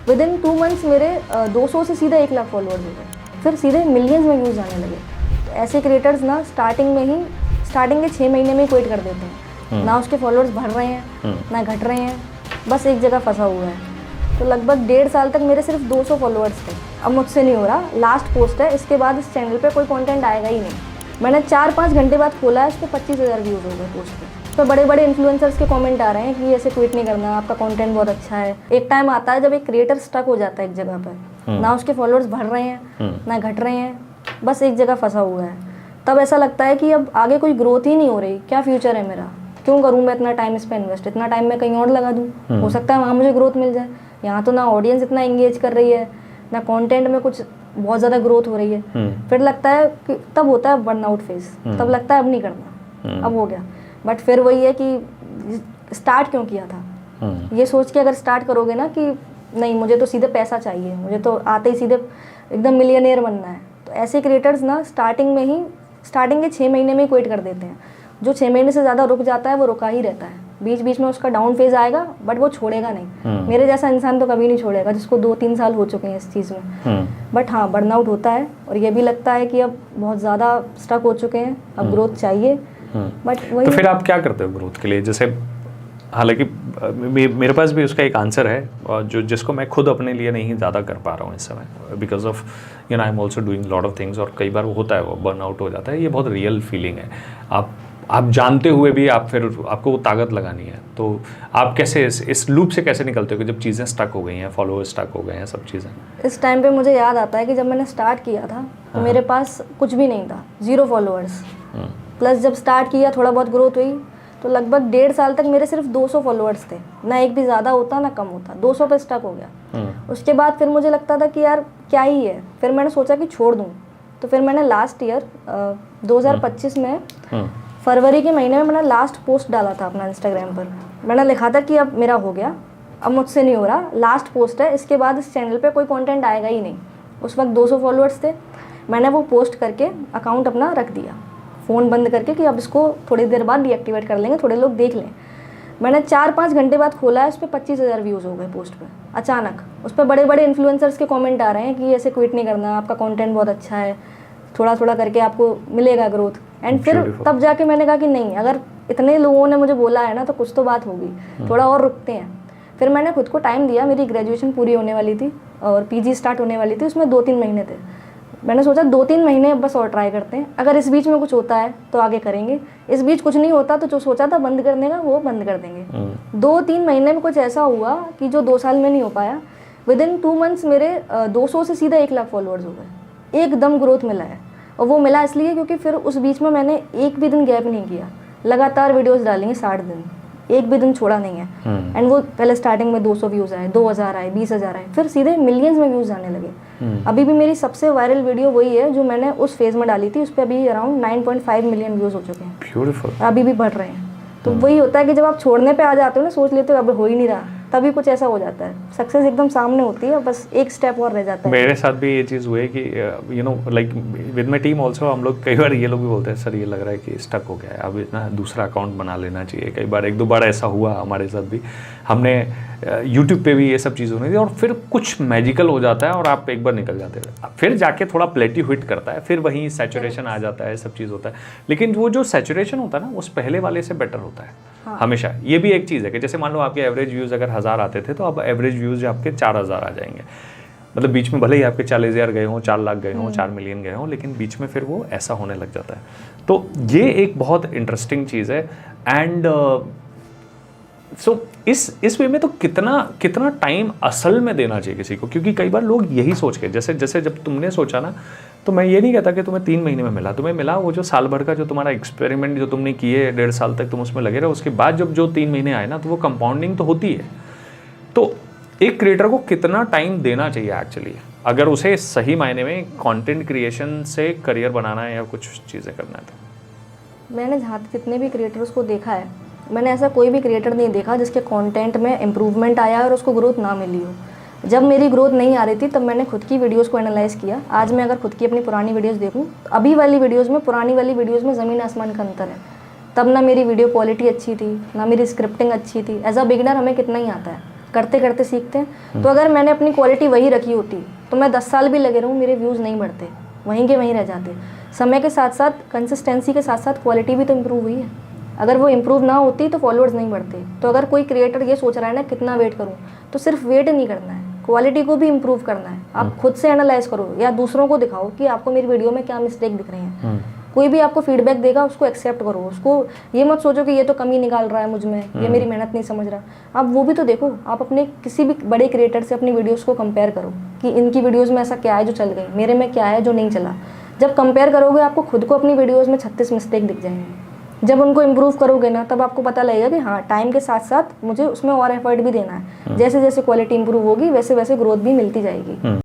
With in 2 months मेरे 200 से सीधे 1 लाख फॉलोअर्स हो गए, फिर सीधे मिलियंस में व्यूज़ आने लगे। तो ऐसे क्रिएटर्स ना स्टार्टिंग के 6 महीने में ही क्विट कर देते हैं, ना उसके फॉलोअर्स बढ़ रहे हैं ना घट रहे हैं, बस एक जगह फंसा हुआ है। तो लगभग 1.5 साल तक मेरे सिर्फ 200 फॉलोअर्स थे। अब मुझसे नहीं हो रहा, लास्ट पोस्ट है, इसके बाद इस चैनल पे कोई कंटेंट आएगा ही नहीं। मैंने 4-5 घंटे बाद खोला है, इस पर 25,000 व्यूज़ हो गए पोस्ट पे। तो बड़े बड़े इन्फ्लुएंसर्स के कमेंट आ रहे हैं कि ऐसे क्विट नहीं करना, आपका कंटेंट बहुत अच्छा है। एक टाइम आता है जब एक क्रिएटर स्टक हो जाता है एक जगह पर, ना उसके फॉलोअर्स बढ़ रहे हैं ना घट रहे हैं, बस एक जगह फंसा हुआ है। तब ऐसा लगता है कि अब आगे कोई ग्रोथ ही नहीं हो रही, क्या फ्यूचर है मेरा, क्यों करूँ मैं इतना टाइम इस पर इन्वेस्ट, इतना टाइम मैं कहीं और लगा दूँ, हो सकता है वहाँ मुझे ग्रोथ मिल जाए। यहाँ तो ना ऑडियंस इतना एंगेज कर रही है, ना कंटेंट में कुछ बहुत ज़्यादा ग्रोथ हो रही है। फिर लगता है कि तब होता है बर्नआउट फेज, तब लगता है अब नहीं करना, अब हो गया। बट फिर वही है कि स्टार्ट क्यों किया था, ये सोच के अगर स्टार्ट करोगे ना कि नहीं मुझे तो सीधे पैसा चाहिए, मुझे तो आते ही सीधे एकदम मिलियनेयर बनना है, तो ऐसे क्रिएटर्स ना स्टार्टिंग के 6 महीने में ही क्विट कर देते हैं। जो 6 महीने से ज़्यादा रुक जाता है वो रुका ही रहता है, बीच बीच में उसका डाउन फेज आएगा बट वो छोड़ेगा नहीं। मेरे जैसा इंसान तो कभी नहीं छोड़ेगा जिसको 2-3 साल हो चुके हैं इस चीज़ में। बट हाँ, बर्नआउट होता है और ये भी लगता है कि अब बहुत ज़्यादा स्टक हो चुके हैं, अब ग्रोथ चाहिए। बट वही, तो फिर आप क्या करते हो ग्रोथ के लिए? जैसे हालांकि मेरे पास भी उसका एक आंसर है, और जिसको मैं खुद अपने लिए नहीं ज़्यादा कर पा रहा हूँ इस समय, because of I am also doing lot of things, और कई बार वो होता है, वो बर्नआउट हो जाता है। ये बहुत रियल फीलिंग है। आप जानते हुए भी आपको वो ताकत लगानी है। तो आप कैसे इस लूप से कैसे निकलते हो कि जब चीज़ें स्टक हो गई हैं, फॉलोअर्स स्टक हो गए हैं, सब चीज़ें? इस टाइम पे मुझे याद आता है कि जब मैंने स्टार्ट किया था तो मेरे पास कुछ भी नहीं था, 0 फॉलोअर्स। प्लस जब स्टार्ट किया थोड़ा बहुत ग्रोथ हुई, तो लगभग 1.5 साल तक मेरे सिर्फ 200 फॉलोअर्स थे, ना एक भी ज़्यादा होता ना कम होता, 200 पे स्टक हो गया। उसके बाद फिर मुझे लगता था कि यार क्या ही है, फिर मैंने सोचा कि छोड़ दूँ। तो फिर मैंने लास्ट ईयर 2025 में फरवरी के महीने में मैंने लास्ट पोस्ट डाला था अपना इंस्टाग्राम पर। मैंने लिखा था कि अब मेरा हो गया, अब मुझसे नहीं हो रहा, लास्ट पोस्ट है, इसके बाद इस चैनल पे कोई कंटेंट आएगा ही नहीं। उस वक्त 200 फॉलोअर्स थे। मैंने वो पोस्ट करके अकाउंट अपना रख दिया, फ़ोन बंद करके कि अब इसको थोड़ी देर बाद डीएक्टिवेट कर लेंगे, थोड़े लोग देख लें। मैंने 4-5 घंटे बाद खोला है, उस पर 25,000 व्यूज़ हो गए पोस्ट पे अचानक। उस पर बड़े बड़े इन्फ्लुएंसर्स के कमेंट आ रहे हैं कि ऐसे क्विट नहीं करना, आपका कंटेंट बहुत अच्छा है, थोड़ा थोड़ा करके आपको मिलेगा ग्रोथ। एंड फिर तब जाके मैंने कहा कि नहीं, अगर इतने लोगों ने मुझे बोला है ना तो कुछ तो बात होगी, थोड़ा और रुकते हैं। फिर मैंने खुद को टाइम दिया, मेरी ग्रेजुएशन पूरी होने वाली थी और पीजी स्टार्ट होने वाली थी, उसमें 2-3 महीने थे। मैंने सोचा 2-3 महीने बस और ट्राई करते हैं, अगर इस बीच में कुछ होता है तो आगे करेंगे, इस बीच कुछ नहीं होता तो जो सोचा था बंद करने का वो बंद कर देंगे। 2-3 महीने में कुछ ऐसा हुआ कि जो 2 साल में नहीं हो पाया। विद इन 2 मंथ्स मेरे 200 से सीधा 1 लाख फॉलोअर्स हो गए, एकदम ग्रोथ मिला है। और वो मिला इसलिए क्योंकि फिर उस बीच में मैंने एक भी दिन गैप नहीं किया, लगातार वीडियोस डालेंगे 60 दिन, एक भी दिन छोड़ा नहीं है। एंड वो पहले स्टार्टिंग में 200 व्यूज़ आए, 2000 आए, 20,000 आए, फिर सीधे मिलियंस में व्यूज़ आने लगे। अभी भी मेरी सबसे वायरल वीडियो वही है जो मैंने उस फेज़ में डाली थी, उस पर अभी अराउंड 9.5 मिलियन व्यूज़ हो चुके हैं। ब्यूटीफुल। अभी भी बढ़ रहे हैं। तो वही होता है कि जब आप छोड़ने पे आ जाते हो ना, सोच लेते हो अब हो ही नहीं रहा, तभी कुछ ऐसा हो जाता है। सक्सेस एकदम सामने होती है, बस एक स्टेप और रह जाता है। मेरे साथ भी ये चीज़ हुई है कि like with my team also, हम लोग कई बार ये लोग भी बोलते हैं सर ये लग रहा है कि स्टक हो गया है, अब इतना दूसरा अकाउंट बना लेना चाहिए। कई बार 1-2 बार ऐसा हुआ हमारे साथ भी, हमने यूट्यूब पे भी ये सब चीज़ होनी थी, और फिर कुछ मैजिकल हो जाता है और आप एक बार निकल जाते हैं, फिर जाके थोड़ा प्लेट्यू हिट करता है, फिर वहीं सैचुरेशन आ जाता है, सब चीज़ होता है। लेकिन वो जो सैचुरेशन होता है ना, उस पहले वाले से बेटर होता है। हाँ। हमेशा ये भी एक चीज़ है कि जैसे मान लो आपके एवरेज व्यूज़ अगर 1000 आते थे, तो अब एवरेज व्यूज़ आपके 4000 आ जाएंगे। मतलब बीच में भले ही आपके 40,000 गए हों, 4 लाख गए हों, 4 मिलियन गए हों, लेकिन बीच में फिर वो ऐसा होने लग जाता है। तो ये एक बहुत इंटरेस्टिंग चीज़ है। एंड सो इस वे में तो कितना टाइम असल में देना चाहिए किसी को, क्योंकि कई बार लोग यही सोच के, जैसे जब तुमने सोचा ना, तो मैं ये नहीं कहता कि तुम्हें 3 महीने में मिला, तुम्हें मिला वो जो साल भर का जो तुम्हारा एक्सपेरिमेंट जो तुमने किए, 1.5 साल तक तुम उसमें लगे रहे, उसके बाद जब जो 3 महीने आए ना, तो वो कंपाउंडिंग तो होती है। तो एक क्रिएटर को कितना टाइम देना चाहिए एक्चुअली, अगर उसे सही मायने में कंटेंट क्रिएशन से करियर बनाना है या कुछ चीज़ें करना है? तो मैंने जहाँ जितने भी क्रिएटर्स को देखा है, मैंने ऐसा कोई भी क्रिएटर नहीं देखा जिसके कंटेंट में इम्प्रूवमेंट आया और उसको ग्रोथ ना मिली हो। जब मेरी ग्रोथ नहीं आ रही थी तब मैंने खुद की वीडियोस को एनालाइज किया। आज मैं अगर खुद की अपनी पुरानी वीडियोस देखूं, तो अभी वाली वीडियोस में पुरानी वाली वीडियोस में ज़मीन आसमान का अंतर है। तब ना मेरी वीडियो क्वालिटी अच्छी थी, ना मेरी स्क्रिप्टिंग अच्छी थी। एज अ बिगिनर हमें कितना ही आता है, करते करते सीखते हैं। तो अगर मैंने अपनी क्वालिटी वही रखी होती तो मैं 10 साल भी लगे रहूँ, मेरे व्यूज़ नहीं बढ़ते, वहीं के वहीं रह जाते। समय के साथ साथ, कंसिस्टेंसी के साथ साथ क्वालिटी भी तो इम्प्रूव हुई है। अगर वो इम्प्रूव ना होती तो फॉलोअर्स नहीं बढ़ते। तो अगर कोई क्रिएटर ये सोच रहा है ना कितना वेट करूँ, तो सिर्फ वेट नहीं करना है, क्वालिटी को भी इम्प्रूव करना है। आप खुद से एनालाइज करो या दूसरों को दिखाओ कि आपको मेरी वीडियो में क्या मिस्टेक दिख रही हैं। कोई भी आपको फीडबैक देगा उसको एक्सेप्ट करो, उसको ये मत सोचो कि ये तो कमी निकाल रहा है मुझ में, ये मेरी मेहनत नहीं समझ रहा। आप वो भी तो देखो, आप अपने किसी भी बड़े क्रिएटर से अपनी वीडियोस को कंपेयर करो कि इनकी वीडियोस में ऐसा क्या है जो चल गई, मेरे में क्या है जो नहीं चला। जब कंपेयर करोगे आपको खुद को अपनी वीडियोज़ में 36 मिस्टेक दिख जाएंगे। जब उनको इम्प्रूव करोगे ना, तब आपको पता लगेगा कि हाँ, टाइम के साथ साथ मुझे उसमें और एफर्ट भी देना है। जैसे जैसे क्वालिटी इंप्रूव होगी वैसे वैसे ग्रोथ भी मिलती जाएगी।